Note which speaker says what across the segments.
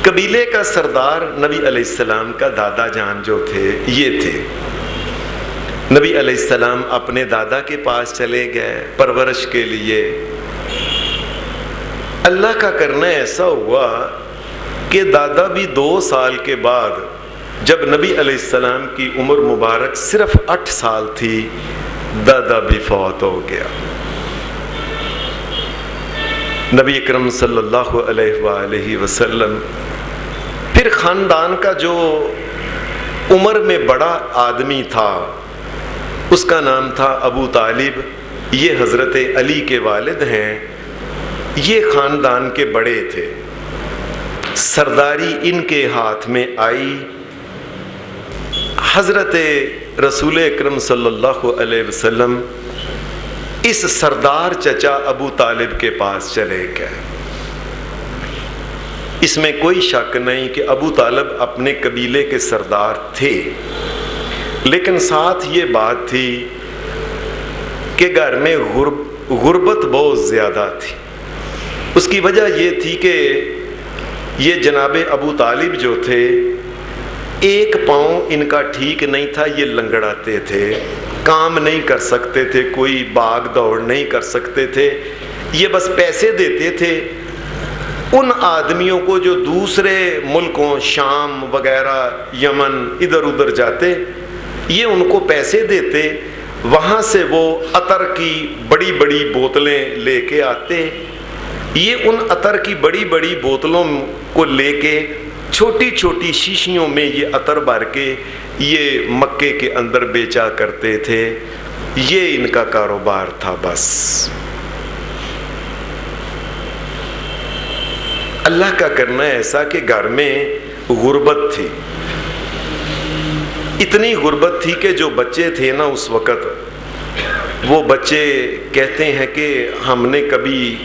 Speaker 1: قبیلے کا سردار نبی علیہ السلام کا دادا جان جو تھے یہ تھے۔ نبی علیہ السلام اپنے دادا کے پاس چلے گئے پرورش کے لیے۔ اللہ کا کرنا ایسا ہوا کہ دادا بھی 2 سال کے بعد، جب نبی علیہ السلام کی عمر مبارک صرف 8 سال تھی، دادا بھی فوت ہو گیا۔ نبی اکرم صلی اللہ علیہ وآلہ وسلم پھر خاندان کا جو عمر میں بڑا آدمی تھا اس کا نام تھا ابو طالب، یہ حضرت علی کے والد ہیں، یہ خاندان کے بڑے تھے۔ سرداری ان کے ہاتھ میں آئی، حضرت رسول اکرم صلی اللہ علیہ وسلم اس سردار چچا ابو طالب کے پاس چلے گئے۔ اس میں کوئی شک نہیں کہ ابو طالب اپنے قبیلے کے سردار تھے، لیکن ساتھ یہ بات تھی کہ گھر میں غربت بہت زیادہ تھی۔ اس کی وجہ یہ تھی کہ یہ جناب ابو طالب جو تھے، ایک پاؤں ان کا ٹھیک نہیں تھا، یہ لنگڑاتے تھے، کام نہیں کر سکتے تھے، کوئی باغ دوڑ نہیں کر سکتے تھے، یہ بس پیسے دیتے تھے ان آدمیوں کو جو دوسرے ملکوں شام وغیرہ یمن ادھر ادھر جاتے، یہ ان کو پیسے دیتے، وہاں سے وہ عطر کی بڑی بڑی بوتلیں لے کے آتے، یہ ان عطر کی بڑی بڑی بوتلوں کو لے کے چھوٹی چھوٹی شیشیوں میں یہ عطر بھر کے یہ مکے کے اندر بیچا کرتے تھے، یہ ان کا کاروبار تھا۔ بس اللہ کا کرنا ایسا کہ گھر میں غربت تھی، اتنی غربت تھی کہ جو بچے تھے نا اس وقت، وہ بچے کہتے ہیں کہ ہم نے کبھی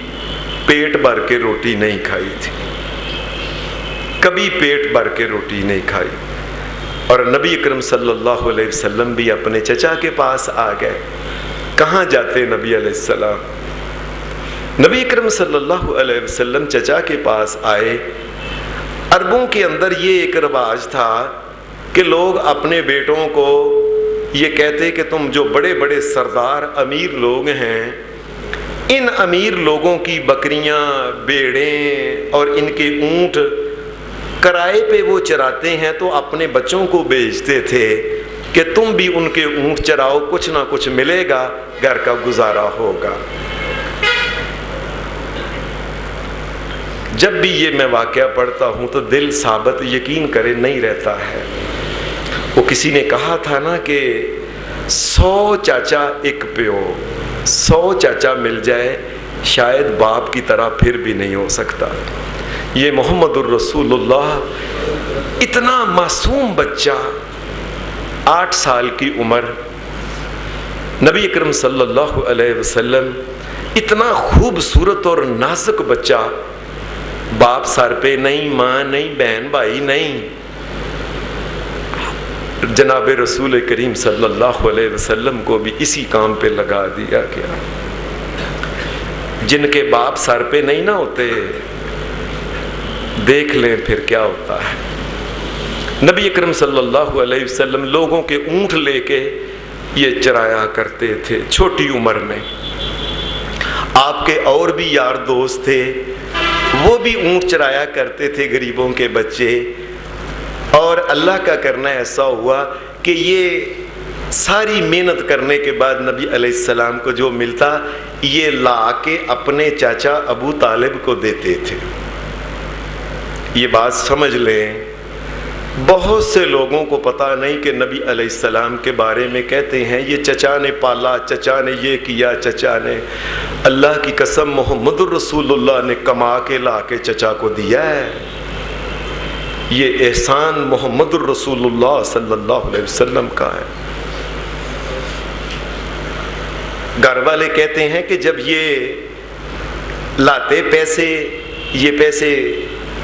Speaker 1: پیٹ بھر کے روٹی نہیں کھائی تھی، کبھی پیٹ بھر کے روٹی نہیں کھائی۔ اور نبی اکرم صلی اللہ علیہ وسلم بھی اپنے چچا کے پاس آ گئے۔ کہاں جاتے نبی علیہ السلام؟ نبی اکرم صلی اللہ علیہ وسلم چچا کے پاس آئے۔ عربوں کے اندر یہ ایک رواج تھا کہ لوگ اپنے بیٹوں کو یہ کہتے کہ تم جو بڑے بڑے سردار امیر لوگ ہیں، ان امیر لوگوں کی بکریاں، بیڑیں اور ان کے اونٹ کرائے پہ وہ چراتے ہیں، تو اپنے بچوں کو بیچتے تھے کہ تم بھی ان کے اونٹ چراؤ، کچھ نہ کچھ ملے گا، گھر کا گزارا ہوگا۔ جب بھی یہ میں واقعہ پڑھتا ہوں تو دل ثابت یقین کرے نہیں رہتا ہے۔ وہ کسی نے کہا تھا نا کہ 100 چاچا ایک پیو، 100 چاچا مل جائے شاید باپ کی طرح پھر بھی نہیں ہو سکتا۔ یہ محمد الرسول اللہ اتنا معصوم بچہ، 8 سال کی عمر، نبی اکرم صلی اللہ علیہ وسلم اتنا خوبصورت اور نازک بچہ، باپ سر پہ نہیں، ماں نہیں، بہن بھائی نہیں، جناب رسول کریم صلی اللہ علیہ وسلم کو بھی اسی کام پہ لگا دیا گیا۔ جن کے باپ سر پہ نہیں نہ ہوتے، دیکھ لیں پھر کیا ہوتا ہے۔ نبی اکرم صلی اللہ علیہ وسلم لوگوں کے اونٹ لے کے یہ چرایا کرتے تھے چھوٹی عمر میں۔ آپ کے اور بھی یار دوست تھے، وہ بھی اونٹ چرایا کرتے تھے، غریبوں کے بچے۔ اور اللہ کا کرنا ایسا ہوا کہ یہ ساری محنت کرنے کے بعد نبی علیہ السلام کو جو ملتا یہ لا کے اپنے چاچا ابو طالب کو دیتے تھے۔ یہ بات سمجھ لیں، بہت سے لوگوں کو پتہ نہیں کہ نبی علیہ السلام کے بارے میں کہتے ہیں یہ چچا نے پالا، چچا نے یہ کیا، چچا نے، اللہ کی قسم محمد الرسول اللہ نے کما کے لا کے چچا کو دیا ہے۔ یہ احسان محمد الرسول اللہ صلی اللہ علیہ وسلم کا ہے۔ گھر والے کہتے ہیں کہ جب یہ لاتے پیسے، یہ پیسے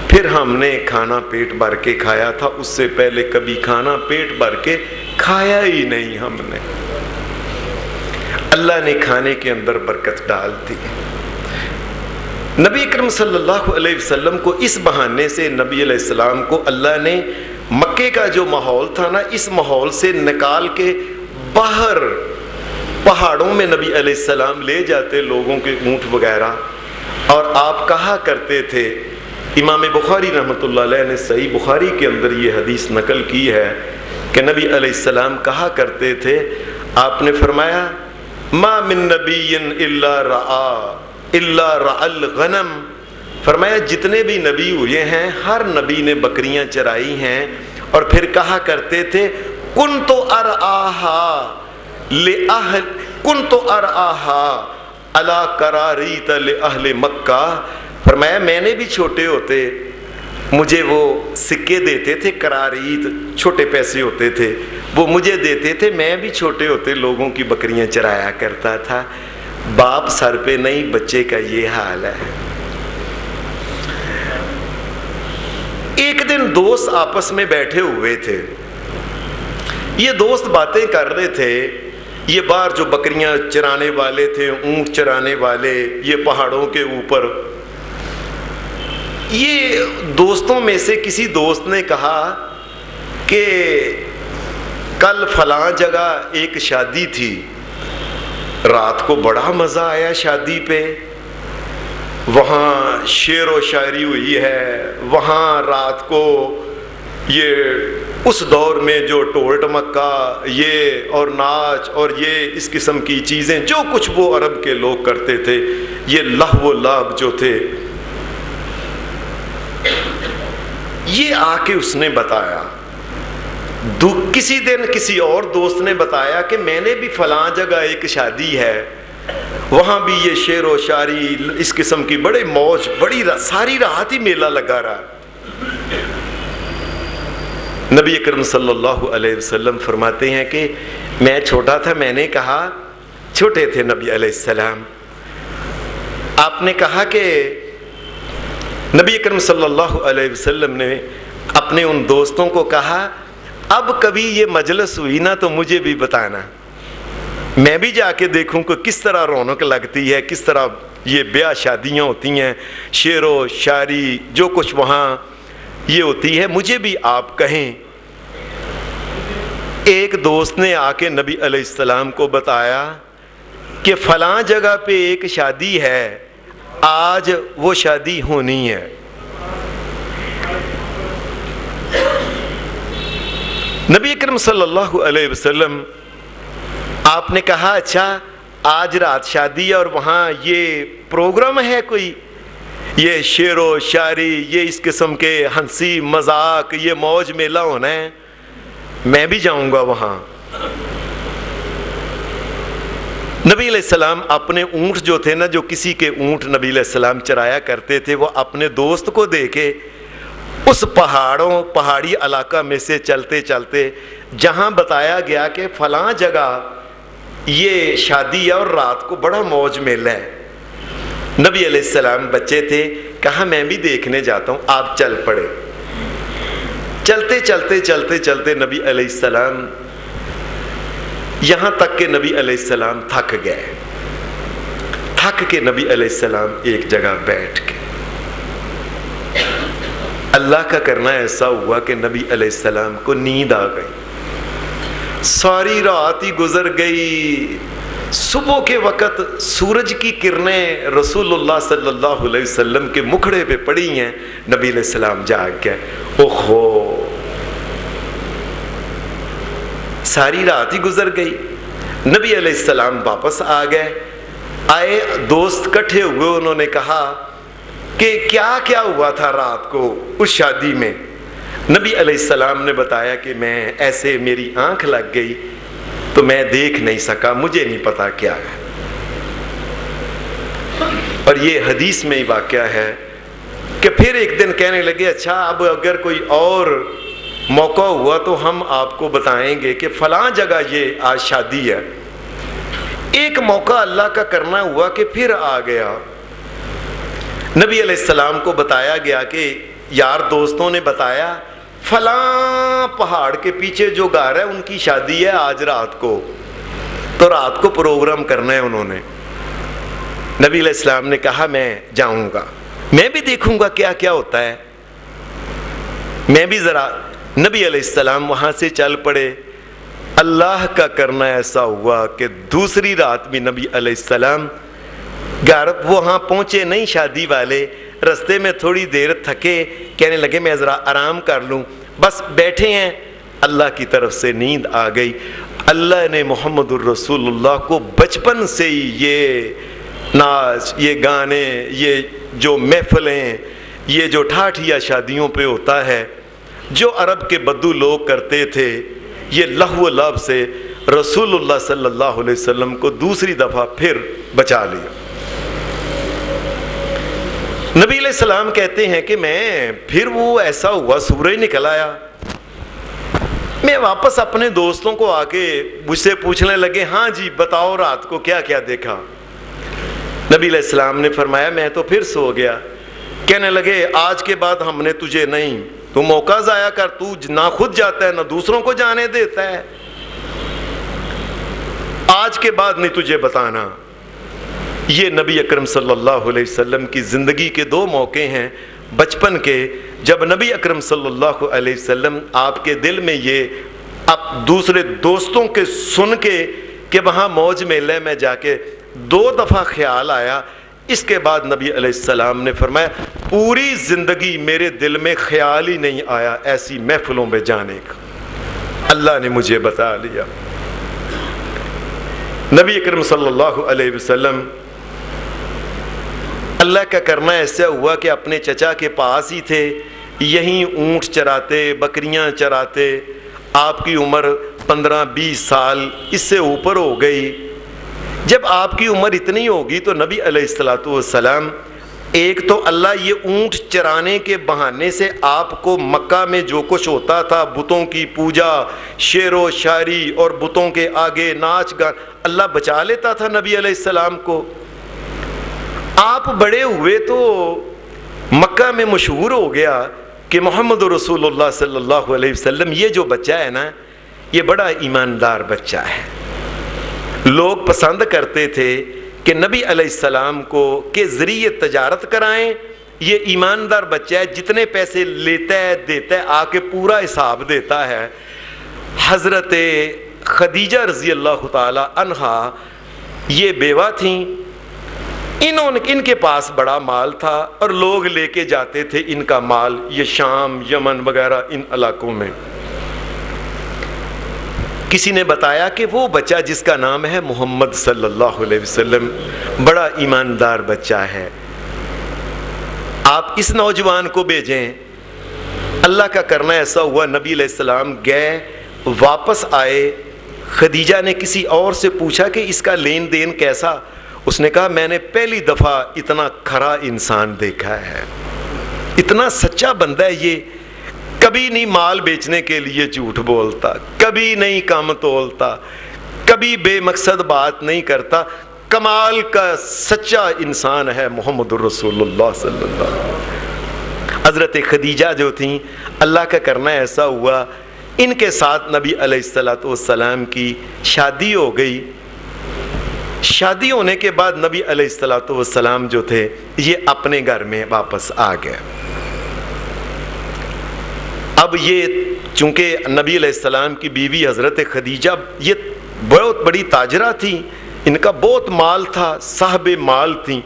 Speaker 1: پھر ہم نے کھانا پیٹ بھر کے کھایا تھا، اس سے پہلے کبھی کھانا پیٹ بھر کے کھایا ہی نہیں ہم نے۔ اللہ نے کھانے کے اندر برکت ڈال دی۔ نبی اکرم صلی اللہ علیہ وسلم کو اس بہانے سے نبی علیہ السلام کو اللہ نے مکے کا جو ماحول تھا نا، اس ماحول سے نکال کے باہر پہاڑوں میں نبی علیہ السلام لے جاتے لوگوں کے اونٹ وغیرہ، اور آپ کہا کرتے تھے، امام بخاری رحمۃ اللہ علیہ نے صحیح بخاری کے اندر یہ حدیث نقل کی ہے کہ نبی علیہ السلام کہا کرتے تھے، آپ نے فرمایا ما من نبی الا رعى الغنم، فرمایا جتنے بھی نبی ہوئے ہیں ہر نبی نے بکریاں چرائی ہیں، اور پھر کہا کرتے تھے کنت ارعاها علی قراریط لأہل مکہ، فرمایا میں نے بھی چھوٹے ہوتے مجھے وہ سکے دیتے تھے، قراریط چھوٹے پیسے ہوتے تھے، وہ مجھے دیتے تھے، میں بھی چھوٹے ہوتے لوگوں کی بکریاں چرایا کرتا تھا۔ باپ سر پہ نہیں، بچے کا یہ حال ہے۔ ایک دن دوست آپس میں بیٹھے ہوئے تھے، یہ دوست باتیں کر رہے تھے، یہ باہر جو بکریاں چرانے والے تھے، اونٹ چرانے والے، یہ پہاڑوں کے اوپر، یہ دوستوں میں سے کسی دوست نے کہا کہ کل فلاں جگہ ایک شادی تھی، رات کو بڑا مزہ آیا شادی پہ، وہاں شعر و شاعری ہوئی ہے، وہاں رات کو یہ اس دور میں جو ٹول ٹمکا یہ اور ناچ اور یہ اس قسم کی چیزیں جو کچھ وہ عرب کے لوگ کرتے تھے، یہ لہو و لعب جو تھے، یہ آ کے اس نے بتایا۔ کسی دن کسی اور دوست نے بتایا کہ میں نے بھی فلاں جگہ ایک شادی ہے، وہاں بھی یہ شعر و شاعری اس قسم کی بڑے موج، بڑی ساری رات ہی میلہ لگا رہا۔ نبی اکرم صلی اللہ علیہ وسلم فرماتے ہیں کہ میں چھوٹا تھا، میں نے کہا، چھوٹے تھے نبی علیہ السلام، آپ نے کہا کہ نبی اکرم صلی اللہ علیہ وسلم نے اپنے ان دوستوں کو کہا اب کبھی یہ مجلس ہوئی نا تو مجھے بھی بتانا، میں بھی جا کے دیکھوں کہ کس طرح رونق لگتی ہے، کس طرح یہ بیاہ شادیاں ہوتی ہیں، شعر و شاعری جو کچھ وہاں یہ ہوتی ہے، مجھے بھی آپ کہیں۔ ایک دوست نے آ کے نبی علیہ السلام کو بتایا کہ فلاں جگہ پہ ایک شادی ہے، آج وہ شادی ہونی ہے۔ نبی اکرم صلی اللہ علیہ وسلم آپ نے کہا اچھا آج رات شادی ہے اور وہاں یہ پروگرام ہے کوئی، یہ شعر و شاعری، یہ اس قسم کے ہنسی مذاق، یہ موج میلہ ہونا ہے، میں بھی جاؤں گا وہاں۔ نبی علیہ السلام اپنے اونٹ جو تھے نا، جو کسی کے اونٹ نبی علیہ السلام چرایا کرتے تھے، وہ اپنے دوست کو دے کے اس پہاڑی علاقہ میں سے چلتے چلتے جہاں بتایا گیا کہ فلاں جگہ یہ شادی ہے اور رات کو بڑا موج میلہ ہے، نبی علیہ السلام بچے تھے، کہا میں بھی دیکھنے جاتا ہوں، آپ چل پڑے۔ چلتے چلتے چلتے چلتے نبی علیہ السلام یہاں تک کہ نبی علیہ السلام تھک گئے، تھک کے نبی علیہ السلام ایک جگہ بیٹھ کے، اللہ کا کرنا ایسا ہوا کہ نبی علیہ السلام کو نیند آ گئی، ساری رات ہی گزر گئی، صبح کے وقت سورج کی کرنیں رسول اللہ صلی اللہ علیہ وسلم کے مکھڑے پہ پڑی ہیں، نبی علیہ السلام جاگ گئے، اوہو ساری رات ہی گزر گئی۔ نبی علیہ السلام واپس آ گئے، آئے دوست کٹھے ہوئے، انہوں نے کہا کہ کیا کیا ہوا تھا رات کو اس شادی میں؟ نبی علیہ السلام نے بتایا کہ میں ایسے میری آنکھ لگ گئی تو میں دیکھ نہیں سکا، مجھے نہیں پتا کیا ہے۔ اور یہ حدیث میں ہی واقعہ ہے کہ پھر ایک دن کہنے لگے اچھا اب اگر کوئی اور موقع ہوا تو ہم آپ کو بتائیں گے کہ فلاں جگہ یہ آج شادی ہے۔ ایک موقع اللہ کا کرنا ہوا کہ پھر آ گیا، نبی علیہ السلام کو بتایا گیا کہ یار دوستوں نے بتایا فلاں پہاڑ کے پیچھے جو گھر ہے ان کی شادی ہے آج رات کو، تو رات کو پروگرام کرنا ہے انہوں نے۔ نبی علیہ السلام نے کہا میں جاؤں گا، میں بھی دیکھوں گا کیا کیا ہوتا ہے، میں بھی ذرا۔ نبی علیہ السلام وہاں سے چل پڑے۔ اللہ کا کرنا ایسا ہوا کہ دوسری رات بھی نبی علیہ السلام گھر وہاں پہنچے نہیں، شادی والے رستے میں تھوڑی دیر تھکے، کہنے لگے میں ذرا آرام کر لوں، بس بیٹھے ہیں، اللہ کی طرف سے نیند آ گئی۔ اللہ نے محمد الرسول اللہ کو بچپن سے ہی یہ ناچ، یہ گانے، یہ جو محفلیں، یہ جو ٹھاٹھیا شادیوں پہ ہوتا ہے جو عرب کے بدو لوگ کرتے تھے، یہ لہو و لعب سے رسول اللہ صلی اللہ علیہ وسلم کو دوسری دفعہ پھر بچا لیا۔ نبی علیہ السلام کہتے ہیں کہ میں پھر وہ ایسا ہوا، سورج نکل آیا، میں واپس اپنے دوستوں کو آ کے مجھ سے پوچھنے لگے ہاں جی بتاؤ رات کو کیا کیا دیکھا۔ نبی علیہ السلام نے فرمایا میں تو پھر سو گیا۔ کہنے لگے آج کے بعد ہم نے تجھے نہیں، تو موقع ضائع کر، تو نہ خود جاتا ہے نہ دوسروں کو جانے دیتا ہے، آج کے بعد نہیں تجھے بتانا۔ یہ نبی اکرم صلی اللہ علیہ وسلم کی زندگی کے دو موقع ہیں بچپن کے، جب نبی اکرم صلی اللہ علیہ وسلم آپ کے دل میں یہ اب دوسرے دوستوں کے سن کے کہ وہاں موج میلے میں جا کے 2 دفعہ خیال آیا، اس کے بعد نبی علیہ السلام نے فرمایا پوری زندگی میرے دل میں خیال ہی نہیں آیا ایسی محفلوں میں جانے کا، اللہ نے مجھے بتا لیا۔ نبی اکرم صلی اللہ علیہ وسلم اللہ کا کرنا ایسا ہوا کہ اپنے چچا کے پاس ہی تھے، یہیں اونٹ چراتے، بکریاں چراتے۔ آپ کی عمر 15-20 سال اس سے اوپر ہو گئی۔ جب آپ کی عمر اتنی ہوگی تو نبی علیہ السلام ایک تو اللہ یہ اونٹ چرانے کے بہانے سے آپ کو مکہ میں جو کچھ ہوتا تھا، بتوں کی پوجا، شعر و شاعری اور بتوں کے آگے ناچ گان، اللہ بچا لیتا تھا نبی علیہ السلام کو۔ آپ بڑے ہوئے تو مکہ میں مشہور ہو گیا کہ محمد رسول اللہ صلی اللہ علیہ وسلم یہ جو بچہ ہے نا یہ بڑا ایماندار بچہ ہے۔ لوگ پسند کرتے تھے کہ نبی علیہ السلام کو کے ذریعے تجارت کرائیں، یہ ایماندار بچہ ہے، جتنے پیسے لیتا ہے دیتا ہے، آ کے پورا حساب دیتا ہے۔ حضرت خدیجہ رضی اللہ تعالی عنہا یہ بیوہ تھیں، ان کے پاس بڑا مال تھا اور لوگ لے کے جاتے تھے ان کا مال، یہ شام، یمن وغیرہ ان علاقوں میں۔ کسی نے بتایا کہ وہ بچہ جس کا نام ہے محمد صلی اللہ علیہ وسلم بڑا ایماندار بچہ ہے، آپ اس نوجوان کو بھیجیں۔ اللہ کا کرنا ایسا ہوا نبی علیہ السلام گئے، واپس آئے، خدیجہ نے کسی اور سے پوچھا کہ اس کا لین دین کیسا؟ اس نے کہا میں نے پہلی دفعہ اتنا کھرا انسان دیکھا ہے، اتنا سچا بندہ ہے، یہ کبھی نہیں مال بیچنے کے لیے جھوٹ بولتا، کبھی نہیں کم تولتا، کبھی بے مقصد بات نہیں کرتا، کمال کا سچا انسان ہے محمد الرسول اللہ صلی اللہ علیہ وسلم۔ حضرت خدیجہ جو تھیں، اللہ کا کرنا ایسا ہوا ان کے ساتھ نبی علیہ السلام کی شادی ہو گئی۔ شادی ہونے کے بعد نبی علیہ السلام جو تھے یہ اپنے گھر میں واپس آ گئے۔ اب یہ چونکہ نبی علیہ السلام کی بیوی حضرت خدیجہ یہ بہت بڑی تاجرہ تھی، ان کا بہت مال تھا، صاحب مال تھیں۔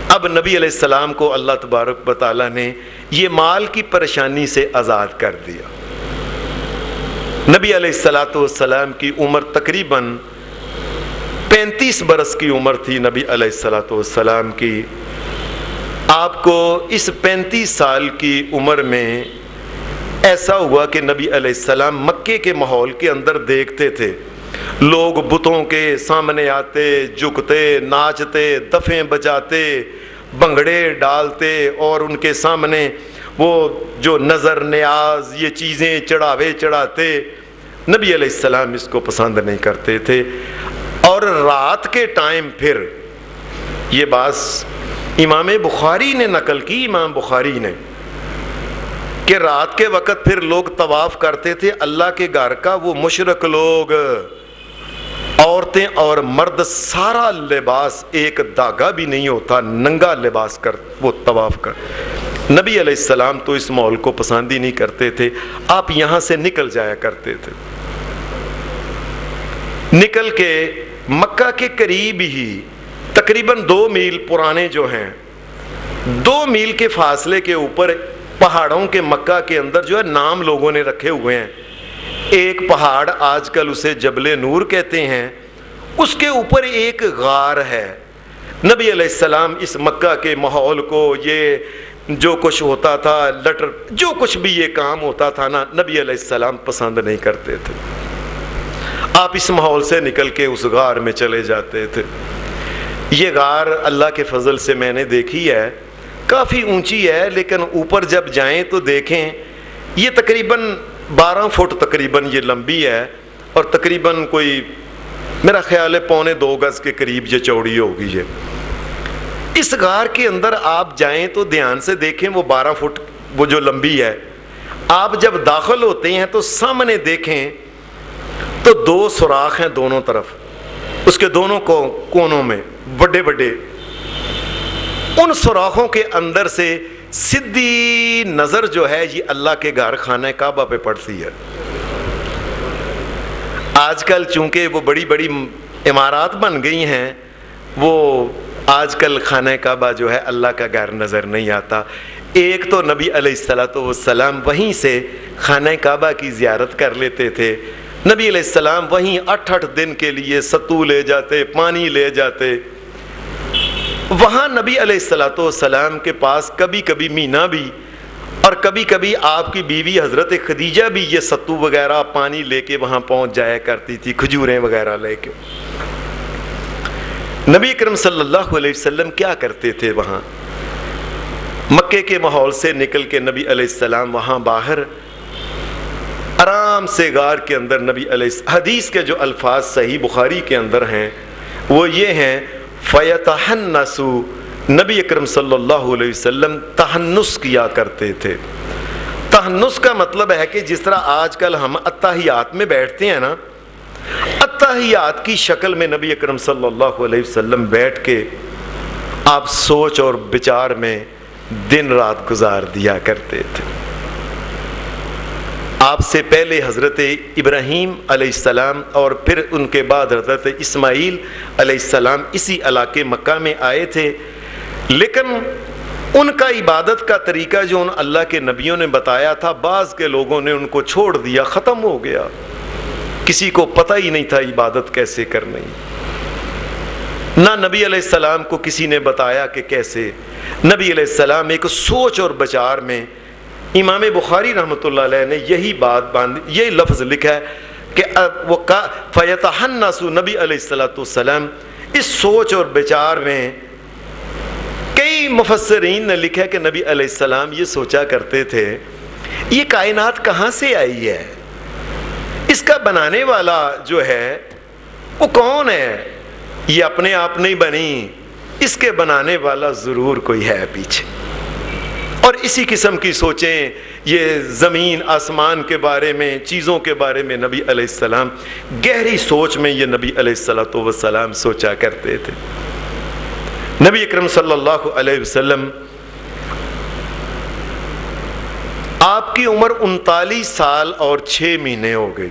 Speaker 1: اب نبی علیہ السلام کو اللہ تبارک و تعالیٰ نے یہ مال کی پریشانی سے آزاد کر دیا۔ نبی علیہ السلام کی عمر تقریباً 35 برس کی عمر تھی نبی علیہ السلام کی۔ آپ کو اس 35 سال کی عمر میں ایسا ہوا کہ نبی علیہ السلام مکے کے ماحول کے اندر دیکھتے تھے، لوگ بتوں کے سامنے آتے، جھکتے، ناچتے، دفیں بجاتے، بھنگڑے ڈالتے اور ان کے سامنے وہ جو نظر نیاز یہ چیزیں چڑھاوے چڑھاتے۔ نبی علیہ السلام اس کو پسند نہیں کرتے تھے۔ اور رات کے ٹائم پھر یہ بات امام بخاری نے نقل کی، امام بخاری نے، کہ رات کے وقت پھر لوگ طواف کرتے تھے اللہ کے گھر کا، وہ مشرک لوگ، عورتیں اور مرد سارا لباس ایک داغا بھی نہیں ہوتا، ننگا لباس کر وہ طواف کر. نبی علیہ السلام تو اس ماحول کو پسند ہی نہیں کرتے تھے. آپ یہاں سے نکل جایا کرتے تھے، نکل کے مکہ کے قریب ہی تقریباً 2 میل پرانے جو ہیں، 2 میل کے فاصلے کے اوپر پہاڑوں کے مکہ کے اندر جو ہے نام لوگوں نے رکھے ہوئے ہیں. ایک پہاڑ آج کل اسے جبل نور کہتے ہیں، اس کے اوپر ایک غار ہے. نبی علیہ السلام اس مکہ کے ماحول کو، یہ جو کچھ ہوتا تھا لٹر جو کچھ بھی یہ کام ہوتا تھا نا، نبی علیہ السلام پسند نہیں کرتے تھے. آپ اس ماحول سے نکل کے اس غار میں چلے جاتے تھے. یہ غار اللہ کے فضل سے میں نے دیکھی ہے، کافی اونچی ہے، لیکن اوپر جب جائیں تو دیکھیں یہ تقریباً 12 فٹ تقریباً یہ لمبی ہے، اور تقریباً کوئی میرا خیال ہے 1.25 گز کے قریب یہ چوڑی ہوگی. یہ اس غار کے اندر آپ جائیں تو دھیان سے دیکھیں، وہ 12 فٹ وہ جو لمبی ہے. آپ جب داخل ہوتے ہیں تو سامنے دیکھیں تو 2 سوراخ ہیں دونوں طرف، اس کے دونوں کونوں میں بڑے بڑے. ان سوراخوں کے اندر سے سیدھی نظر جو ہے یہ اللہ کے گھر خانہ کعبہ پہ پڑتی ہے. آج کل چونکہ وہ بڑی بڑی عمارات بن گئی ہیں، وہ آج کل خانہ کعبہ جو ہے اللہ کا گھر نظر نہیں آتا. ایک تو نبی علیہ الصلوۃ والسلام وہیں سے خانہ کعبہ کی زیارت کر لیتے تھے. نبی علیہ السلام وہیں 8 دن کے لیے ستو لے جاتے، پانی لے جاتے. وہاں نبی علیہ الصلوۃ والسلام کے پاس کبھی کبھی مینا بھی، اور کبھی کبھی آپ کی بیوی حضرت خدیجہ بھی یہ ستو وغیرہ پانی لے کے وہاں پہنچ جایا کرتی تھی، کھجوریں وغیرہ لے کے. نبی اکرم صلی اللہ علیہ وسلم کیا کرتے تھے؟ وہاں مکے کے ماحول سے نکل کے نبی علیہ السلام وہاں باہر آرام سے غار کے اندر نبی علیہ حدیث کے جو الفاظ صحیح بخاری کے اندر ہیں وہ یہ ہیں، فَيَتَحَنَّسُ، نبی اکرم صلی اللہ علیہ وسلم تحنس کیا کرتے تھے. تحنس کا مطلب ہے کہ جس طرح آج کل ہم اتحیات میں بیٹھتے ہیں نا، اتحیات کی شکل میں نبی اکرم صلی اللہ علیہ وسلم بیٹھ کے آپ سوچ اور بچار میں دن رات گزار دیا کرتے تھے. آپ سے پہلے حضرت ابراہیم علیہ السلام اور پھر ان کے بعد حضرت اسماعیل علیہ السلام اسی علاقے مکہ میں آئے تھے، لیکن ان کا عبادت کا طریقہ جو ان اللہ کے نبیوں نے بتایا تھا، بعض کے لوگوں نے ان کو چھوڑ دیا، ختم ہو گیا. کسی کو پتہ ہی نہیں تھا عبادت کیسے کرنی. نہ نبی علیہ السلام کو کسی نے بتایا کہ کیسے. نبی علیہ السلام ایک سوچ اور بچار میں، امام بخاری رحمۃ اللہ علیہ نے یہی بات یہ لفظ لکھا ہے کہ وہ فَيَتَحَنَّسُ، نبی علیہ الصلوۃ والسلام اس سوچ اور بچار میں، کئی مفسرین نے لکھا کہ نبی علیہ السلام یہ سوچا کرتے تھے یہ کائنات کہاں سے آئی ہے، اس کا بنانے والا جو ہے وہ کون ہے؟ یہ اپنے آپ نہیں بنی، اس کے بنانے والا ضرور کوئی ہے پیچھے. اور اسی قسم کی سوچیں یہ زمین آسمان کے بارے میں، چیزوں کے بارے میں نبی علیہ السلام گہری سوچ میں یہ نبی علیہ الصلوۃ والسلام سوچا کرتے تھے. نبی اکرم صلی اللہ علیہ وسلم آپ کی عمر 39 سال اور 6 مہینے ہو گئی،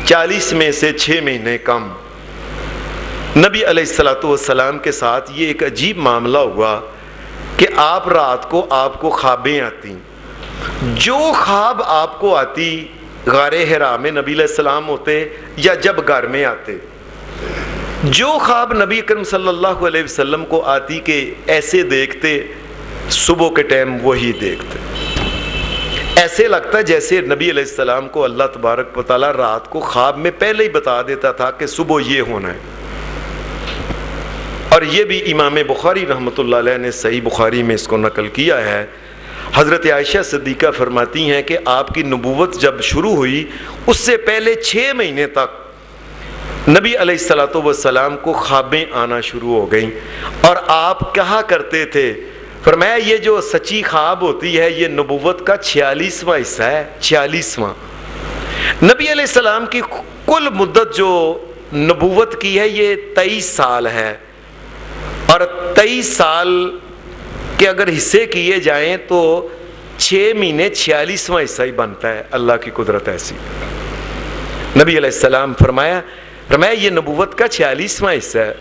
Speaker 1: 40 میں سے 6 مہینے کم. نبی علیہ الصلوۃ والسلام کے ساتھ یہ ایک عجیب معاملہ ہوا کہ آپ رات کو آپ کو خوابیں آتی. جو خواب آپ کو آتی غار حرا میں نبی علیہ السلام ہوتے یا جب گھر میں آتے، جو خواب نبی اکرم صلی اللہ علیہ وسلم کو آتی کہ ایسے دیکھتے، صبح کے ٹائم وہی دیکھتے. ایسے لگتا جیسے نبی علیہ السلام کو اللہ تبارک و تعالیٰ رات کو خواب میں پہلے ہی بتا دیتا تھا کہ صبح یہ ہونا ہے. اور یہ بھی امام بخاری رحمۃ اللہ علیہ نے صحیح بخاری میں اس کو نقل کیا ہے. حضرت عائشہ صدیقہ فرماتی ہیں کہ آپ کی نبوت جب شروع ہوئی اس سے پہلے 6 مہینے تک نبی علیہ الصلوۃ والسلام کو خوابیں آنا شروع ہو گئیں. اور آپ کہا کرتے تھے، فرمایا یہ جو سچی خواب ہوتی ہے یہ نبوت کا 46واں حصہ ہے. 46واں. نبی علیہ السلام کی کل مدت جو نبوت کی ہے یہ 23 سال ہے، اور 23 سال کے اگر حصے کیے جائیں تو 6 مہینے 46واں حصہ ہی بنتا ہے. اللہ کی قدرت ایسی. نبی علیہ السلام فرمایا یہ نبوت کا 46واں حصہ ہے.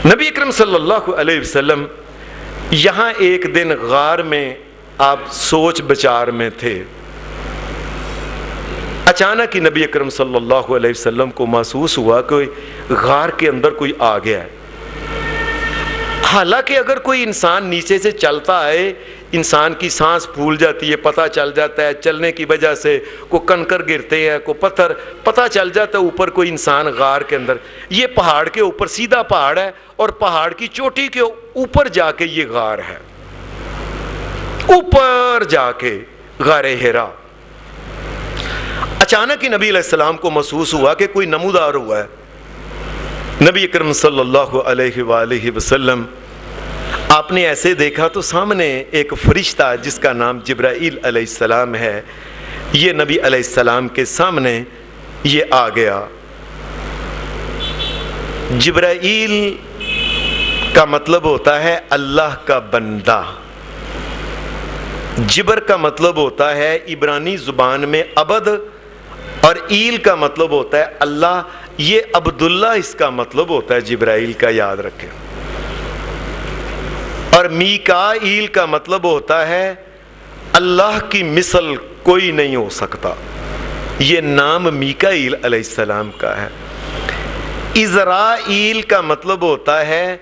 Speaker 1: نبی اکرم صلی اللہ علیہ وسلم یہاں ایک دن غار میں آپ سوچ بچار میں تھے. اچانک ہی نبی اکرم صلی اللہ علیہ وسلم کو محسوس ہوا کہ غار کے اندر کوئی آ گیا ہے. حالانکہ اگر کوئی انسان نیچے سے چلتا ہے، انسان کی سانس پھول جاتی ہے، پتہ چل جاتا ہے، چلنے کی وجہ سے کوئی کنکر گرتے ہیں، کوئی پتھر، پتہ چل جاتا ہے اوپر کوئی انسان غار کے اندر. یہ پہاڑ کے اوپر سیدھا پہاڑ ہے اور پہاڑ کی چوٹی کے اوپر جا کے یہ غار ہے، اوپر جا کے غار ہیرا. اچانک ہی نبی علیہ السلام کو محسوس ہوا کہ کوئی نمودار ہوا ہے. نبی اکرم صلی اللہ علیہ وآلہ وسلم آپ نے ایسے دیکھا تو سامنے ایک فرشتہ جس کا نام جبرائیل علیہ السلام ہے، یہ نبی علیہ السلام کے سامنے یہ آ گیا. جبرائیل کا مطلب ہوتا ہے اللہ کا بندہ. جبر کا مطلب ہوتا ہے عبرانی زبان میں عبد، اور ایل کا مطلب ہوتا ہے اللہ. یہ عبداللہ اس کا مطلب ہوتا ہے جبرائیل کا، یاد رکھیں. اور میکائیل کا مطلب ہوتا ہے اللہ کی مثل کوئی نہیں ہو سکتا. یہ نام میکائیل علیہ السلام کا ہے. عزرائیل کا مطلب ہوتا ہے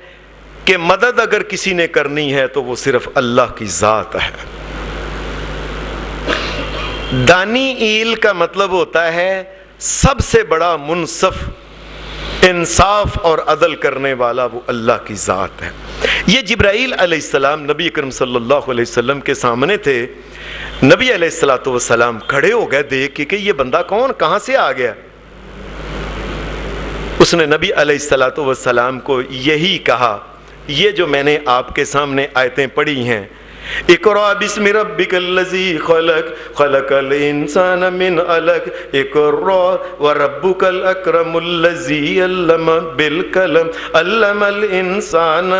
Speaker 1: کہ مدد اگر کسی نے کرنی ہے تو وہ صرف اللہ کی ذات ہے. دانیئیل کا مطلب ہوتا ہے سب سے بڑا منصف، انصاف اور عدل کرنے والا وہ اللہ کی ذات ہے. یہ جبرائیل علیہ السلام نبی اکرم صلی اللہ علیہ وسلم کے سامنے تھے. نبی علیہ السلام کھڑے ہو گئے دیکھ کے کہ یہ بندہ کون، کہاں سے آ گیا. اس نے نبی علیہ السلام کو یہی کہا، یہ جو میں نے آپ کے سامنے آیتیں پڑھی ہیں، اقرأ بسم ربک الذی خلق خلق الانسان من علق اقرأ وربک الاکرم الذی علم بالقلم علم الانسان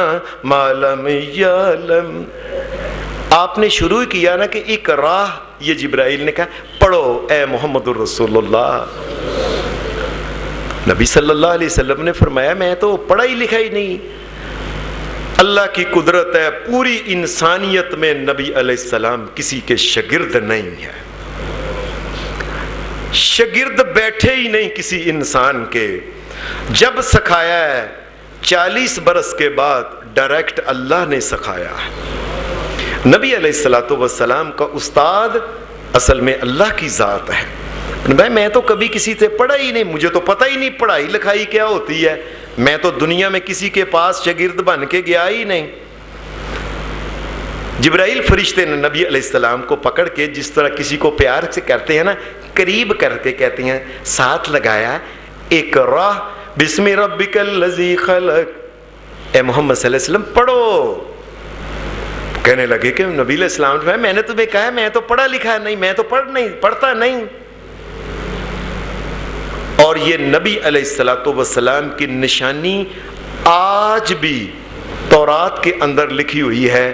Speaker 1: ما لم یعلم. آپ نے شروع کیا نا کہ اقرأ، یہ جبرائیل نے کہا پڑھو اے محمد الرسول اللہ. نبی صلی اللہ علیہ وسلم نے فرمایا میں تو پڑھا ہی لکھا ہی نہیں. اللہ کی قدرت ہے، پوری انسانیت میں نبی علیہ السلام کسی کے شاگرد نہیں ہے. شاگرد بیٹھے ہی نہیں کسی انسان کے. جب سکھایا ہے 40 برس کے بعد ڈائریکٹ اللہ نے سکھایا ہے. نبی علیہ السلام کا استاد اصل میں اللہ کی ذات ہے. میں تو کبھی کسی سے پڑھا ہی نہیں، مجھے تو پتہ ہی نہیں پڑھائی لکھائی کیا ہوتی ہے. میں تو دنیا میں کسی کے پاس شاگرد بن کے گیا ہی نہیں. جبرائیل فرشتے نے نبی علیہ السلام کو پکڑ کے جس طرح کسی کو پیار سے کرتے ہیں نا، قریب کر کے کہتے ہیں، ساتھ لگایا اقرأ بسم ربک الذی خلق. اے محمد صلی اللہ علیہ وسلم پڑھو. کہنے لگے کہ نبی علیہ السلام نے میں نے تمہیں کہا میں تو پڑھا لکھا نہیں، میں تو پڑھتا نہیں. اور یہ نبی علیہ السلام کی نشانی آج بھی تورات کے اندر لکھی ہوئی ہے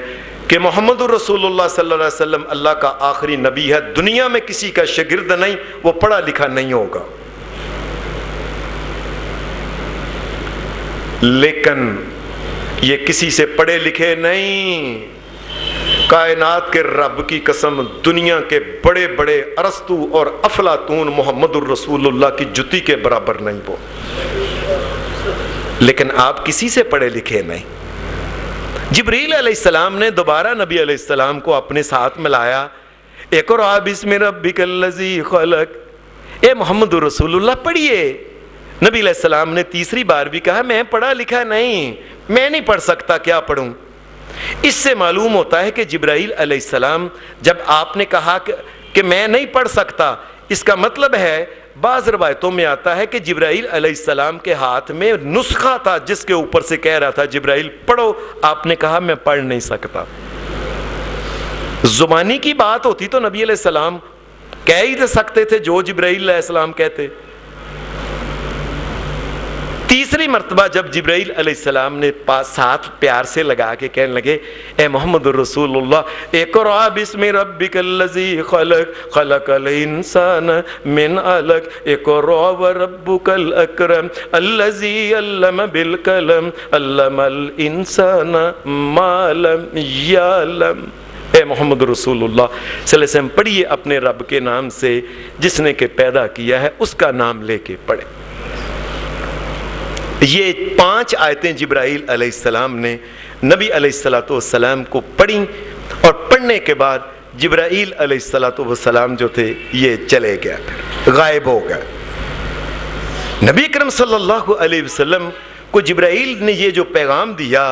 Speaker 1: کہ محمد الرسول اللہ صلی اللہ علیہ وسلم اللہ کا آخری نبی ہے. دنیا میں کسی کا شاگرد نہیں، وہ پڑھا لکھا نہیں ہوگا. لیکن یہ کسی سے پڑھے لکھے نہیں. کائنات کے رب کی قسم، دنیا کے بڑے بڑے ارسطو اور افلاطون محمد الرسول اللہ کی جتی کے برابر نہیں وہ. لیکن آپ کسی سے پڑھے لکھے نہیں. جبریل علیہ السلام نے دوبارہ نبی علیہ السلام کو اپنے ساتھ ملایا. اقرأ بسم ربک الذی خلق. اے محمد الرسول اللہ پڑھیے. نبی علیہ السلام نے تیسری بار بھی کہا میں پڑھا لکھا نہیں، میں نہیں پڑھ سکتا، کیا پڑھوں. اس سے معلوم ہوتا ہے کہ جبرائیل علیہ السلام جب آپ نے کہا کہ میں نہیں پڑھ سکتا، اس کا مطلب ہے بعض روایتوں میں آتا ہے کہ جبرائیل علیہ السلام کے ہاتھ میں نسخہ تھا جس کے اوپر سے کہہ رہا تھا جبرائیل پڑھو. آپ نے کہا میں پڑھ نہیں سکتا. زبانی کی بات ہوتی تو نبی علیہ السلام کہہ ہی سکتے تھے جو جبرائیل علیہ السلام کہتے. تیسری مرتبہ جب جبرائیل علیہ السلام نے ساتھ پیار سے لگا کے کہنے لگے اے محمد الرسول اللہ اقرأ بسم ربک الذی خلق خلق الانسان من علق اقرأ وربک الاکرم الذی علم بالقلم علم الانسان ما لم یعلم۔ اے محمد رسول اللہ صلی اللہ علیہ وسلم پڑھیے اپنے رب کے نام سے جس نے کہ پیدا کیا ہے، اس کا نام لے کے پڑھے۔ یہ 5 آیتیں جبرائیل علیہ السلام نے نبی علیہ السلام کو پڑھیں، اور پڑھنے کے بعد جبرائیل علیہ السلام جو تھے یہ چلے گئے، غائب ہو گئے۔ نبی کرم صلی اللہ علیہ وسلم کو جبرائیل نے یہ جو پیغام دیا،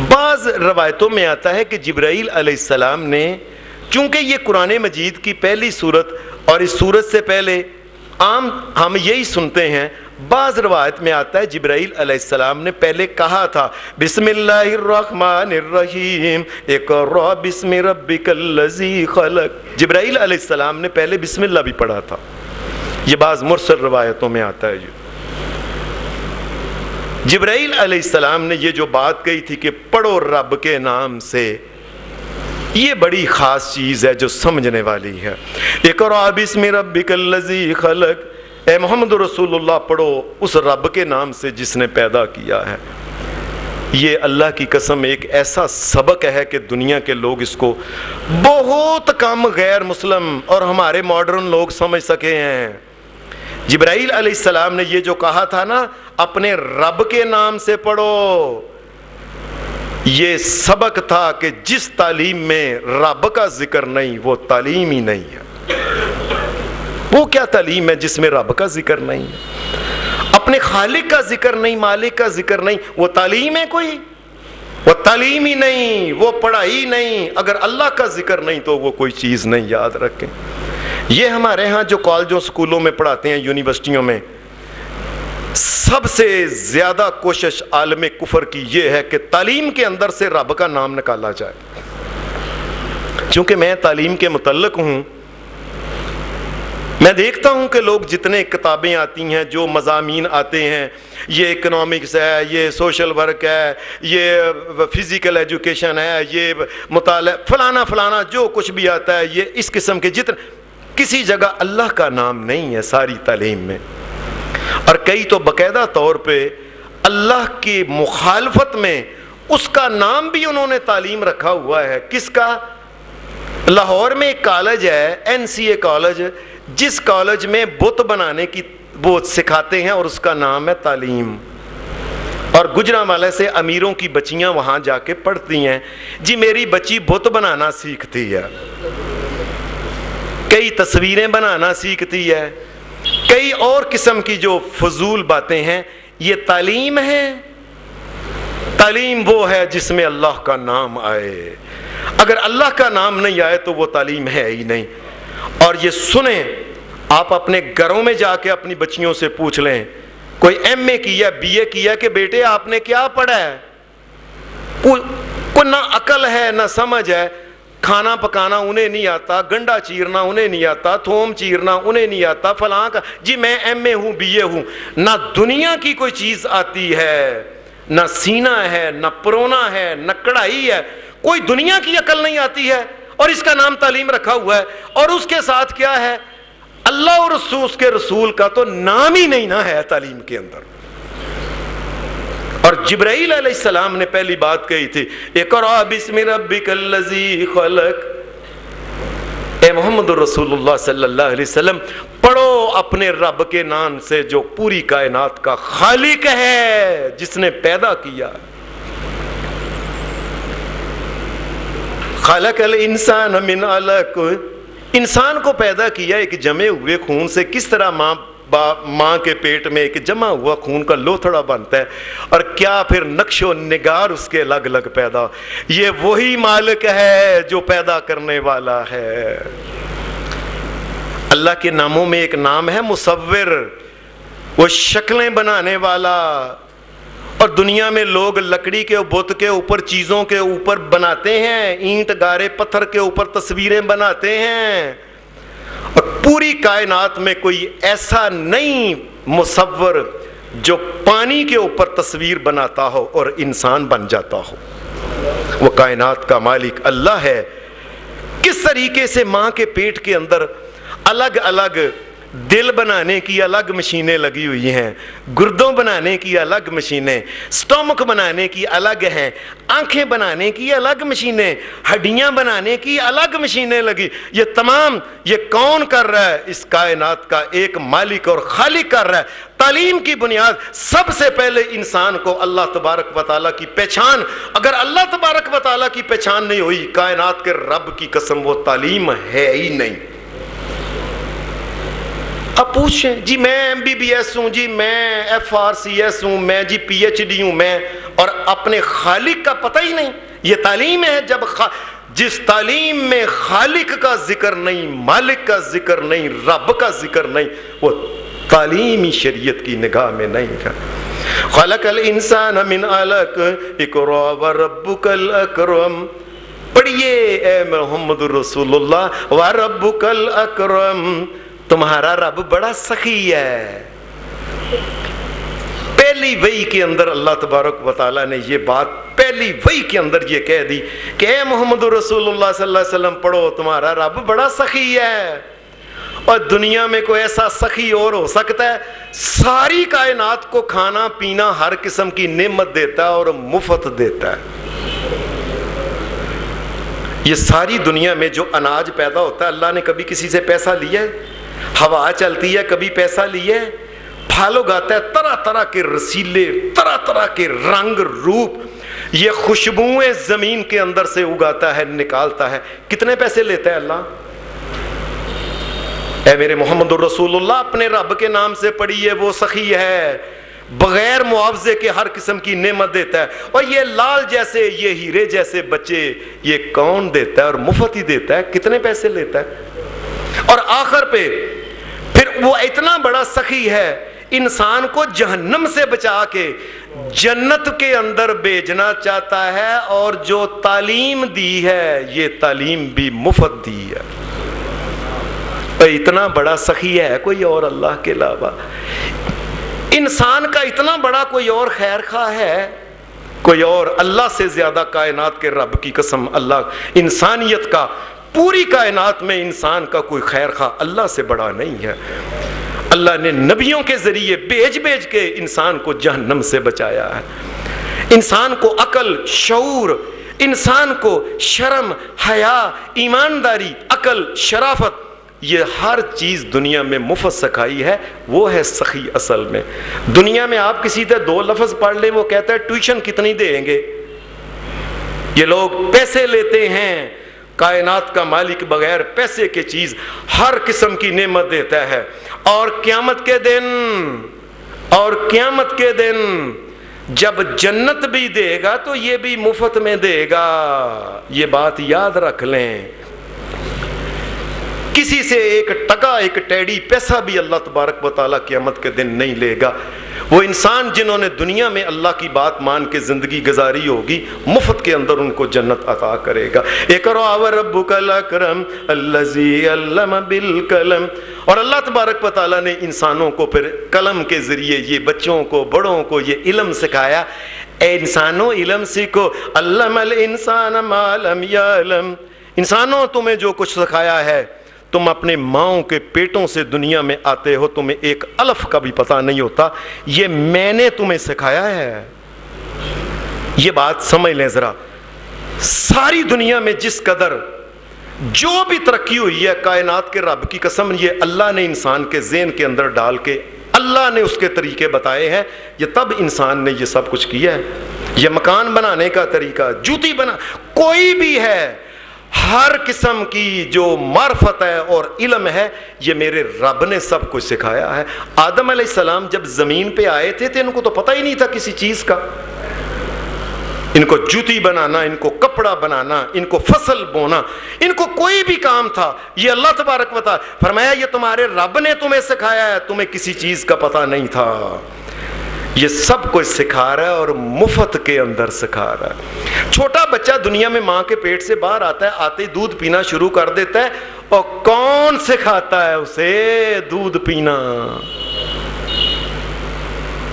Speaker 1: بعض روایتوں میں آتا ہے کہ جبرائیل علیہ السلام نے، چونکہ یہ قرآن مجید کی پہلی سورت اور اس سورت سے پہلے عام ہم یہی سنتے ہیں، بعض روایت میں آتا ہے جبرائیل علیہ السلام نے پہلے کہا تھا بسم اللہ الرحمن الرحیم اقرأ بسم ربک الذی خلق۔ جبرائیل علیہ السلام نے پہلے بسم اللہ بھی پڑھا تھا، یہ بعض مرسل روایتوں میں آتا ہے۔ جبرائیل علیہ السلام نے یہ جو بات کہی تھی کہ پڑھو رب کے نام سے، یہ بڑی خاص چیز ہے جو سمجھنے والی ہے۔ اقرأ بسم ربک الذی خلق، اے محمد رسول اللہ پڑھو اس رب کے نام سے جس نے پیدا کیا ہے۔ یہ اللہ کی قسم ایک ایسا سبق ہے کہ دنیا کے لوگ اس کو بہت کم غیر مسلم اور ہمارے ماڈرن لوگ سمجھ سکے ہیں۔ جبرائیل علیہ السلام نے یہ جو کہا تھا نا اپنے رب کے نام سے پڑھو، یہ سبق تھا کہ جس تعلیم میں رب کا ذکر نہیں وہ تعلیم ہی نہیں ہے۔ وہ کیا تعلیم ہے جس میں رب کا ذکر نہیں ہے، اپنے خالق کا ذکر نہیں، مالک کا ذکر نہیں، وہ تعلیم ہے کوئی؟ وہ تعلیم ہی نہیں، وہ پڑھائی نہیں۔ اگر اللہ کا ذکر نہیں تو وہ کوئی چیز نہیں، یاد رکھیں۔ یہ ہمارے ہاں جو کالجوں سکولوں میں پڑھاتے ہیں، یونیورسٹیوں میں، سب سے زیادہ کوشش عالم کفر کی یہ ہے کہ تعلیم کے اندر سے رب کا نام نکالا جائے۔ چونکہ میں تعلیم کے متعلق ہوں، میں دیکھتا ہوں کہ لوگ جتنے کتابیں آتی ہیں، جو مضامین آتے ہیں، یہ اکنامکس ہے، یہ سوشل ورک ہے، یہ فزیکل ایجوکیشن ہے، یہ مطالعہ فلانا فلانا جو کچھ بھی آتا ہے، یہ اس قسم کے جتنے، کسی جگہ اللہ کا نام نہیں ہے ساری تعلیم میں۔ اور کئی تو باقاعدہ طور پہ اللہ کی مخالفت میں اس کا نام بھی انہوں نے تعلیم رکھا ہوا ہے۔ کس کا؟ لاہور میں ایک کالج ہے NCA کالج، جس کالج میں بت بنانے کی وہ سکھاتے ہیں اور اس کا نام ہے تعلیم۔ اور گجرانوالے سے امیروں کی بچیاں وہاں جا کے پڑھتی ہیں، جی میری بچی بت بنانا سیکھتی ہے، کئی تصویریں بنانا سیکھتی ہے، کئی اور قسم کی جو فضول باتیں ہیں۔ یہ تعلیم ہے؟ تعلیم وہ ہے جس میں اللہ کا نام آئے۔ اگر اللہ کا نام نہیں آئے تو وہ تعلیم ہے ہی نہیں۔ اور یہ سنیں، آپ اپنے گھروں میں جا کے اپنی بچیوں سے پوچھ لیں، کوئی MA کیا BA کیا کہ بیٹے آپ نے کیا پڑھا ہے؟ کوئی نہ عقل ہے نہ سمجھ ہے۔ کھانا پکانا انہیں نہیں آتا، گنڈا چیرنا انہیں نہیں آتا، تھوم چیرنا انہیں نہیں آتا، فلاں کا جی میں MA ہوں BA ہوں۔ نہ دنیا کی کوئی چیز آتی ہے، نہ سینہ ہے، نہ پرونا ہے، نہ کڑھائی ہے، کوئی دنیا کی عقل نہیں آتی ہے، اور اس کا نام تعلیم رکھا ہوا ہے۔ اور اس کے ساتھ کیا ہے؟ اللہ اور اس کے رسول کا تو نام ہی نہیں نہ ہے تعلیم کے اندر۔ اور جبرائیل علیہ السلام نے پہلی بات کہی تھی اقرأ بسم ربک الذی خلق، اے محمد رسول اللہ صلی اللہ علیہ وسلم پڑھو اپنے رب کے نام سے جو پوری کائنات کا خالق ہے، جس نے پیدا کیا۔ خلق الانسان من علق، انسان کو پیدا کیا ایک جمے ہوئے خون سے۔ کس طرح ماں کے پیٹ میں ایک جمع ہوا خون کا لوتھڑا بنتا ہے، اور کیا پھر نقش و نگار اس کے الگ الگ پیدا۔ یہ وہی مالک ہے جو پیدا کرنے والا ہے۔ اللہ کے ناموں میں ایک نام ہے مصور، وہ شکلیں بنانے والا۔ اور دنیا میں لوگ لکڑی کے بت کے اوپر چیزوں کے اوپر بناتے ہیں، اینٹ گارے پتھر کے اوپر تصویریں بناتے ہیں، اور پوری کائنات میں کوئی ایسا نہیں مصور جو پانی کے اوپر تصویر بناتا ہو اور انسان بن جاتا ہو. وہ کائنات کا مالک اللہ ہے. کس طریقے سے ماں کے پیٹ کے اندر الگ الگ دل بنانے کی الگ مشینیں لگی ہوئی ہیں, گردوں بنانے کی الگ مشینیں, سٹومک بنانے کی الگ ہیں, آنکھیں بنانے کی الگ مشینیں, ہڈیاں بنانے کی الگ مشینیں لگی. یہ تمام یہ کون کر رہا ہے؟ اس کائنات کا ایک مالک اور خالق کر رہا ہے. تعلیم کی بنیاد سب سے پہلے انسان کو اللہ تبارک و تعالیٰ کی پہچان. اگر اللہ تبارک و تعالیٰ کی پہچان نہیں ہوئی, کائنات کے رب کی قسم وہ تعلیم ہے ہی نہیں. اب پوچھیں جی میں MBBS ہوں, جی میں FRCS ہوں, میں جی PhD ہوں, میں اور اپنے خالق کا پتہ ہی نہیں. یہ تعلیم ہے. جس تعلیم میں خالق کا ذکر نہیں, مالک کا ذکر نہیں, رب کا ذکر نہیں, وہ تعلیمی شریعت کی نگاہ میں نہیں ہے. خلق الانسان من علق اقرا وربک الاکرم. پڑھیے اے محمد رسول اللہ, وربک الاکرم, تمہارا رب بڑا سخی ہے. پہلی وحی کے اندر اللہ تبارک و تعالیٰ نے یہ بات پہلی وحی کے اندر یہ کہہ دی کہ اے محمد رسول اللہ صلی اللہ علیہ وسلم پڑھو, تمہارا رب بڑا سخی ہے. اور دنیا میں کوئی ایسا سخی اور ہو سکتا ہے؟ ساری کائنات کو کھانا پینا ہر قسم کی نعمت دیتا ہے اور مفت دیتا ہے. یہ ساری دنیا میں جو اناج پیدا ہوتا ہے, اللہ نے کبھی کسی سے پیسہ لیا ہے؟ ہوا چلتی ہے کبھی پیسہ لیا ہے؟ پھل اگاتا ہے طرح طرح کے رسیلے, طرح طرح کے رنگ روپ, یہ خوشبوئیں زمین کے اندر سے اگاتا ہے, نکالتا ہے. کتنے پیسے لیتا ہے اللہ؟ اے میرے محمد الرسول اللہ اپنے رب کے نام سے پڑھیے, وہ سخی ہے, بغیر معاوضے کے ہر قسم کی نعمت دیتا ہے. اور یہ لال جیسے, یہ ہیرے جیسے بچے یہ کون دیتا ہے اور مفت ہی دیتا ہے؟ کتنے پیسے لیتا ہے؟ اور آخر پہ پھر وہ اتنا بڑا سخی ہے, انسان کو جہنم سے بچا کے جنت کے اندر بھیجنا چاہتا ہے, اور جو تعلیم دی ہے یہ تعلیم بھی مفت دی ہے. اتنا بڑا سخی ہے کوئی اور اللہ کے علاوہ؟ انسان کا اتنا بڑا کوئی اور خیر خواہ ہے کوئی اور؟ اللہ سے زیادہ کائنات کے رب کی قسم, اللہ انسانیت کا, پوری کائنات میں انسان کا کوئی خیر خواہ اللہ سے بڑا نہیں ہے. اللہ نے نبیوں کے ذریعے بھیج کے انسان کو جہنم سے بچایا ہے. انسان کو عقل, شعور, انسان کو شرم, حیا, ایمانداری, عقل, شرافت, یہ ہر چیز دنیا میں مفت سکھائی ہے. وہ ہے سخی اصل میں. دنیا میں آپ کسی سے 2 لفظ پڑھ لیں, وہ کہتا ہے ٹیوشن کتنی دیں گے. یہ لوگ پیسے لیتے ہیں. کائنات کا مالک بغیر پیسے کے چیز ہر قسم کی نعمت دیتا ہے. اور قیامت کے دن جب جنت بھی دے گا تو یہ بھی مفت میں دے گا. یہ بات یاد رکھ لیں. کسی سے 1 ٹکا 1 ٹیڑی پیسہ بھی اللہ تبارک و تعالیٰ قیامت کے دن نہیں لے گا. وہ انسان جنہوں نے دنیا میں اللہ کی بات مان کے زندگی گزاری ہوگی, مفت کے اندر ان کو جنت عطا کرے گا. اقرأ وربک الاکرم الذی علم بالقلم. اور اللہ تبارک و تعالیٰ نے انسانوں کو پھر قلم کے ذریعے, یہ بچوں کو, بڑوں کو یہ علم سکھایا. اے انسانوں علم سیکھو. علم الانسان ما لم یعلم. انسانوں تمہیں جو کچھ سکھایا ہے, تم اپنے ماؤں کے پیٹوں سے دنیا میں آتے ہو, تمہیں ایک الف کا بھی پتہ نہیں ہوتا. یہ میں نے تمہیں سکھایا ہے. یہ بات سمجھ لیں ذرا. ساری دنیا میں جس قدر جو بھی ترقی ہوئی ہے, کائنات کے رب کی قسم یہ اللہ نے انسان کے ذہن کے اندر ڈال کے اللہ نے اس کے طریقے بتائے ہیں. یہ تب انسان نے یہ سب کچھ کیا ہے. یہ مکان بنانے کا طریقہ, جوتی بنا, کوئی بھی ہے, ہر قسم کی جو معرفت ہے اور علم ہے, یہ میرے رب نے سب کچھ سکھایا ہے. آدم علیہ السلام جب زمین پہ آئے تھے تو ان کو تو پتہ ہی نہیں تھا کسی چیز کا. ان کو جوتی بنانا, ان کو کپڑا بنانا, ان کو فصل بونا, ان کو کوئی بھی کام تھا, یہ اللہ تبارک و تعالیٰ فرمایا یہ تمہارے رب نے تمہیں سکھایا ہے, تمہیں کسی چیز کا پتہ نہیں تھا. یہ سب کچھ سکھا رہا ہے اور مفت کے اندر سکھا رہا ہے. چھوٹا بچہ دنیا میں ماں کے پیٹ سے باہر آتا ہے, آتے ہی دودھ پینا شروع کر دیتا ہے, اور کون سکھاتا ہے اسے دودھ پینا؟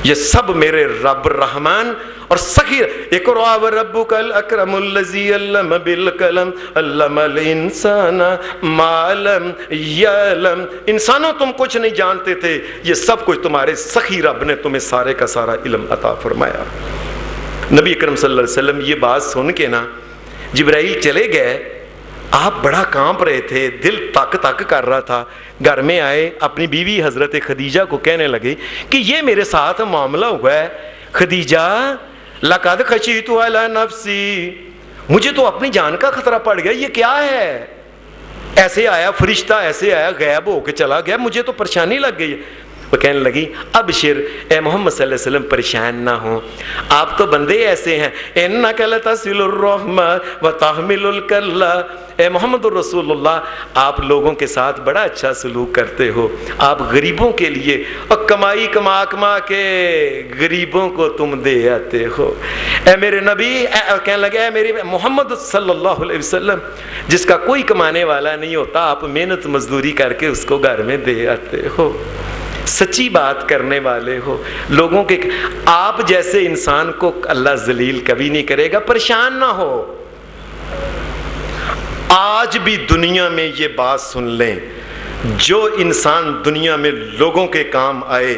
Speaker 1: یہ سب میرے رب رحمان اور سخی. اقرأ وربک الاکرم الذی علم بالقلم علم الانسان ما لم یعلم. انسانوں تم کچھ نہیں جانتے تھے، یہ سب کچھ تمہارے سخی رب نے تمہیں سارے کا سارا علم عطا فرمایا. نبی اکرم صلی اللہ علیہ وسلم یہ بات سن کے نا جبرائیل چلے گئے. آپ بڑا کانپ رہے تھے، دل تک تک کر رہا تھا. گھر میں آئے، اپنی بیوی حضرت خدیجہ کو کہنے لگے کہ یہ میرے ساتھ معاملہ ہوا ہے. خدیجہ لقد خشیت علی نفسی، مجھے تو اپنی جان کا خطرہ پڑ گیا، یہ کیا ہے؟ ایسے آیا فرشتہ، ایسے آیا غائب ہو کے چلا گیا، مجھے تو پریشانی لگ گئی. وہ کہنے لگی ابشر اے محمد صلی اللہ علیہ وسلم پریشان نہ ہوں، آپ تو بندے ایسے ہیں. انک لتصل الرحم وتحمل الکل. اے محمد الرسول اللہ، آپ لوگوں کے ساتھ بڑا اچھا سلوک کرتے ہو، آپ غریبوں کے لیے اور کمائی کما کے غریبوں کو تم دے آتے ہو. اے میرے نبی، کہنے لگے اے میرے محمد صلی اللہ علیہ وسلم، جس کا کوئی کمانے والا نہیں ہوتا آپ محنت مزدوری کر کے اس کو گھر میں دے آتے ہو، سچی بات کرنے والے ہو لوگوں کے. آپ جیسے انسان کو اللہ ذلیل کبھی نہیں کرے گا. پریشان نہ ہو. آج بھی دنیا میں یہ بات سن لیں، جو انسان دنیا میں لوگوں کے کام آئے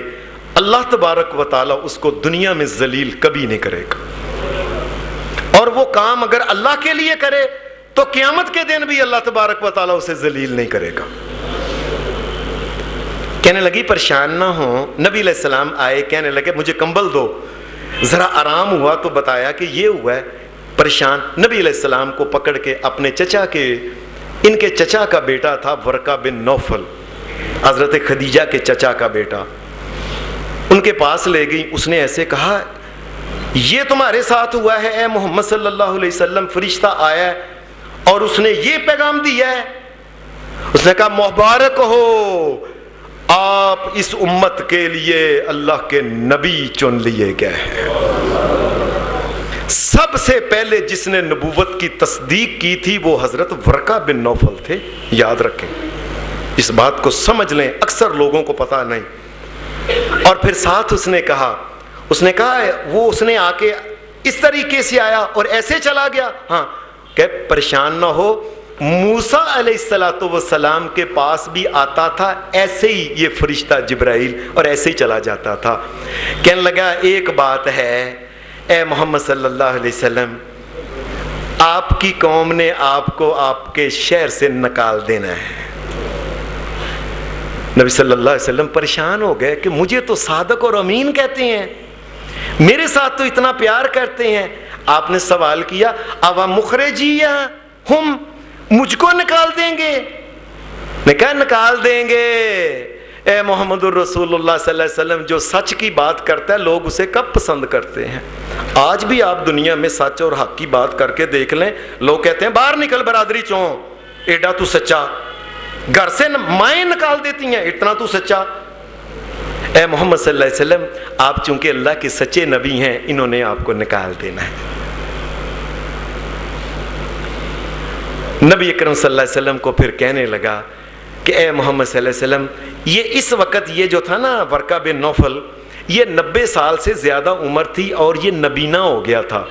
Speaker 1: اللہ تبارک و تعالیٰ اس کو دنیا میں ذلیل کبھی نہیں کرے گا. اور وہ کام اگر اللہ کے لیے کرے تو قیامت کے دن بھی اللہ تبارک و تعالیٰ اسے ذلیل نہیں کرے گا. کہنے لگی پریشان نہ ہوں. نبی علیہ السلام آئے، کہنے لگے مجھے کمبل دو. ذرا آرام ہوا تو بتایا کہ یہ ہوا ہے. پریشان نبی علیہ السلام کو پکڑ کے اپنے چچا کے، ان کے چچا کا بیٹا تھا ورقہ بن نوفل، حضرت خدیجہ کے چچا کا بیٹا، ان کے پاس لے گئی. اس نے ایسے کہا یہ تمہارے ساتھ ہوا ہے اے محمد صلی اللہ علیہ وسلم، فرشتہ آیا ہے اور اس نے یہ پیغام دیا ہے. اس نے کہا مبارک ہو، آپ اس امت کے لیے اللہ کے نبی چن لیے گئے ہیں. سب سے پہلے جس نے نبوت کی تصدیق کی تھی وہ حضرت ورقہ بن نوفل تھے. یاد رکھیں، اس بات کو سمجھ لیں، اکثر لوگوں کو پتہ نہیں. اور پھر ساتھ اس نے کہا وہ اس نے آ کے اس طریقے سے آیا اور ایسے چلا گیا. ہاں کہ پریشان نہ ہو، موسیٰ علیہ الصلوۃ والسلام کے پاس بھی آتا تھا ایسے ہی یہ فرشتہ جبرائیل، اور ایسے ہی چلا جاتا تھا. کہنے لگا ایک بات ہے اے محمد صلی اللہ علیہ وسلم، آپ کی قوم نے آپ کو آپ کے شہر سے نکال دینا ہے. نبی صلی اللہ علیہ وسلم پریشان ہو گئے کہ مجھے تو صادق اور امین کہتے ہیں، میرے ساتھ تو اتنا پیار کرتے ہیں. آپ نے سوال کیا اوا مخرجیہ ہم، مجھ کو نکال دیں گے؟ نے کہا نکال دیں گے. اے محمد الرسول اللہ صلی اللہ علیہ وسلم، جو سچ کی بات کرتا ہے لوگ اسے کب پسند کرتے ہیں؟ آج بھی آپ دنیا میں سچ اور حق کی بات کر کے دیکھ لیں، لوگ کہتے ہیں باہر نکل برادری چوں، ایڈا تو سچا. گھر سے مائیں نکال دیتی ہیں، اتنا تو سچا. اے محمد صلی اللہ علیہ وسلم، آپ چونکہ اللہ کے سچے نبی ہیں، انہوں نے آپ کو نکال دینا ہے. نبی اکرم صلی اللہ علیہ وسلم کو پھر کہنے لگا کہ اے محمد صلی اللہ علیہ وسلم، یہ اس وقت یہ جو تھا نا ورقہ بن نوفل، یہ 90 سال سے زیادہ عمر تھی اور یہ نبینہ ہو گیا تھا.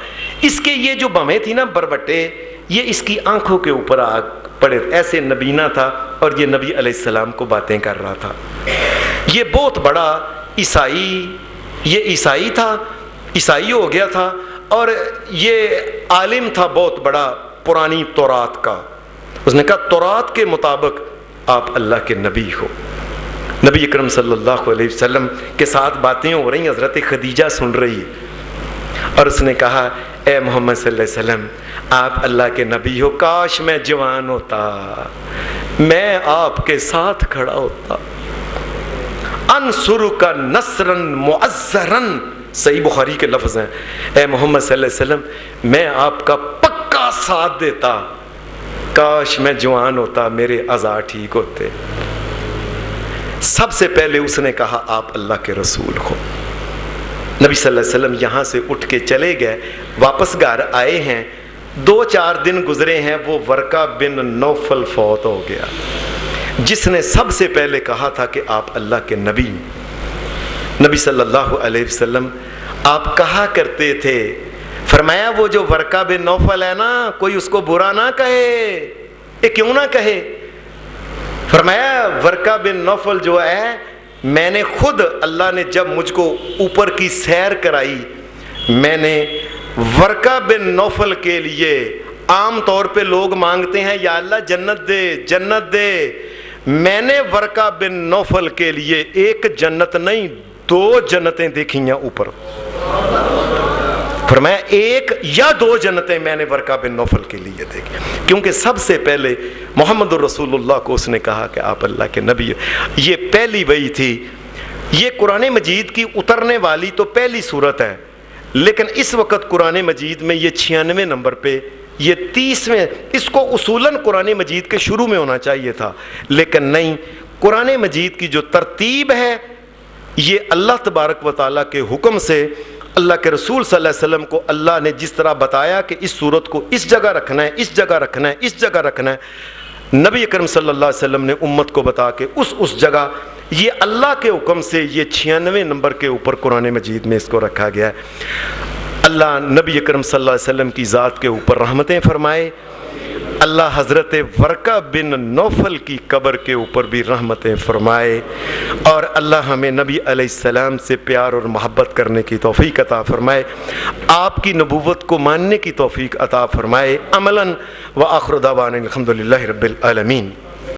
Speaker 1: اس کے یہ جو بمیں تھی نا بربٹے، یہ اس کی آنکھوں کے اوپر آ پڑے، ایسے نبینہ تھا اور یہ نبی علیہ السلام کو باتیں کر رہا تھا. یہ بہت بڑا عیسائی تھا، عیسائی ہو گیا تھا، اور یہ عالم تھا بہت بڑا پرانی تورات کا. اس نے کہا تورات کے مطابق آپ اللہ کے نبی ہو. نبی اکرم صلی اللہ علیہ وسلم کے ساتھ باتیں ہو رہی ہیں، حضرت خدیجہ سن رہی ہے، اور اس نے کہا اے محمد صلی اللہ علیہ وسلم، آپ اللہ کے نبی ہو، کاش میں جوان ہوتا، میں آپ کے ساتھ کھڑا ہوتا. انصرک نصرا معزرا، صحیح بخاری کے لفظ ہیں. اے محمد صلی اللہ علیہ وسلم، میں آپ کا پکا ساتھ دیتا، کاش میں جوان ہوتا، میرے اعضاء ٹھیک ہوتے. سب سے پہلے اس نے کہا آپ اللہ کے رسول ہو. نبی صلی اللہ علیہ وسلم یہاں سے اٹھ کے چلے گئے، واپس گھر آئے ہیں. 2-4 دن گزرے ہیں، وہ ورقہ بن نوفل فوت ہو گیا، جس نے سب سے پہلے کہا تھا کہ آپ اللہ کے نبی. نبی صلی اللہ علیہ وسلم آپ کہا کرتے تھے، فرمایا وہ جو ورقہ بن نوفل ہے نا، کوئی اس کو برا نہ کہے، کیوں نہ کہے؟ فرمایا ورقہ بن نوفل جو ہے، میں نے خود، اللہ نے جب مجھ کو اوپر کی سیر کرائی، میں نے ورقہ بن نوفل کے لیے، عام طور پہ لوگ مانگتے ہیں یا اللہ جنت دے جنت دے، میں نے ورقہ بن نوفل کے لیے ایک جنت نہیں 2 جنتیں دیکھی ہیں اوپر۔ فرمایا ایک یا 2 جنتیں میں نے ورقہ بن نوفل کے لیے دیکھی، کیونکہ سب سے پہلے محمد رسول اللہ کو اس نے کہا کہ آپ اللہ کے نبی۔ یہ پہلی وحی تھی، یہ قرآن مجید کی اترنے والی تو پہلی صورت ہے، لیکن اس وقت قرآن مجید میں یہ 96 نمبر پہ، یہ 30ویں، اس کو اصولاً قرآن مجید کے شروع میں ہونا چاہیے تھا، لیکن نہیں، قرآن مجید کی جو ترتیب ہے یہ اللہ تبارک و تعالیٰ کے حکم سے، اللہ کے رسول صلی اللہ علیہ وسلم کو اللہ نے جس طرح بتایا کہ اس صورت کو اس جگہ رکھنا ہے، اس جگہ رکھنا ہے، اس جگہ رکھنا ہے، نبی اکرم صلی اللہ علیہ وسلم نے امت کو بتا کے اس جگہ، یہ اللہ کے حکم سے یہ 96 نمبر کے اوپر قرآن مجید میں اس کو رکھا گیا ہے۔ اللہ نبی اکرم صلی اللہ علیہ وسلم کی ذات کے اوپر رحمتیں فرمائے، اللہ حضرت ورقہ بن نوفل کی قبر کے اوپر بھی رحمتیں فرمائے، اور اللہ ہمیں نبی علیہ السلام سے پیار اور محبت کرنے کی توفیق عطا فرمائے، آپ کی نبوت کو ماننے کی توفیق عطا فرمائے، عملاً وآخر دعوانا الحمدللہ رب العالمین۔